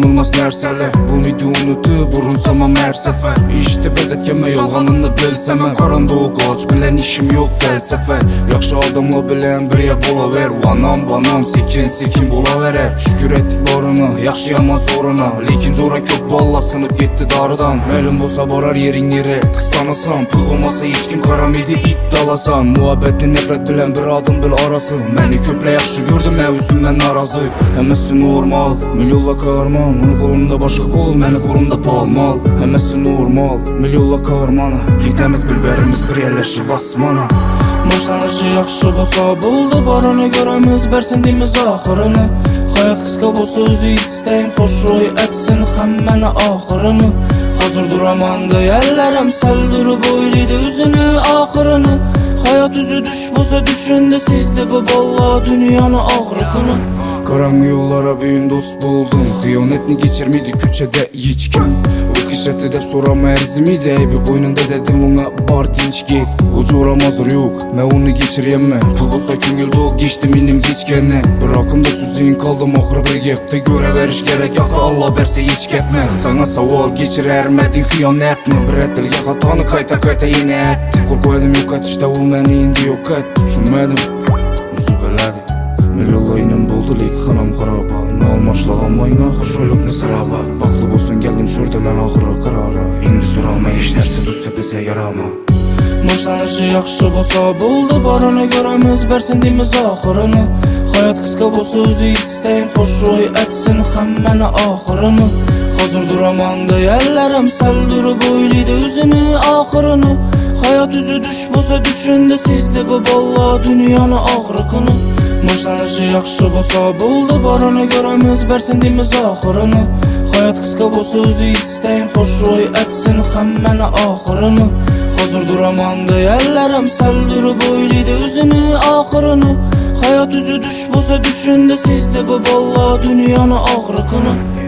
Tanınmaz nərsələr bu midi unutub urunsam hər səfər. İşte bəz etkenmə yolğanını bilsəm Qaranlığı qaç bilən işim yox fəlsəfə. Yaxşı adamla bilən bir yə bola ver. Vanam banam sekin bola verər. Şükür etdik barına yaxşı yaman zoruna. Lekin cora köp ballasınıb getdi darıdan. Məlum bolsa barar yerin yeri qıstanasan. Pul olmasa heç kim qaram idi it dalasan. Muhabbətli nefret bilən bir adım bil arası. Məni köplə yaxşı gördüm üzümdən narazı. Həməsi normal milyonla qarman. Onun qolunda başqa qol məni qolumda palmal. Həməsi normal milyonla qarmana. Gitəmiz bilbərimiz bir yerləşib basmana. Başlanışı yaxşı bolsa buldu barını görəmiz bərsin deyimiz axırını. Hayat qısqa bolsa özü istəyim xoş roy etsin həmməni axırını. Hazır duramandı əllərəm səldürüb oyluydu üzünü axırını. Hayat üzü düş bolsa düşündü sizdi bu balla dünyanı ağrıqını. Qaranlı yollara büyün dost buldum. Xiyonetini geçirmiydi küçədə hiç kim. O kişrət edəb sorama ərzimiydi. Eybi boynunda dedim ona bar dinç get. O coram hazır yok mən onu geçiriyemmə. Pul bolsa küngül doğ geçdim inim geçkənə. Bırakım da süzün kaldım axırı bir gepdə. Görə veriş gerek axı Allah bərsə heç gepməz. Sana saval geçir ərmədin xiyonətini. Bir ətilgə xatanı qayta yenə etdi. Qorqu edim yok et işte o məni indi yok et. Düşünmədim üzü belədi. Milyonla inem boldu lek xanam xaraba. Nalmaşlağım ayına xoşoluk ne saraba. Baxlı bolsun geldim şurada mən ağırı qarara. İndi soralma heç nərsə düz səpəsə yarama. Başlanışı yaxşı bolsa buldu barını görəmiz bərsin deyimiz axırını. Hayat qısqa bolsa özü istəyim xoş roy etsin həmməni axırını. Hazır duramandı əllərəm səldürüb oyluydu üzünü axırını. Hayat üzü düş bolsa düşündü sizdi bu balla dünyanı ağrıqını. Başlanışı yaxşı bolsa buldu barını görəmiz bərsin deyimiz axırını. Hayat qısqa bolsa özü istəyim xoş roy etsin həmməni axırını. Hazır duramandı əllərəm səldürüb oyluydu üzünü axırını. Hayat üzü düş bolsa düşündü sizdi bu balla dünyanı ağrıqını.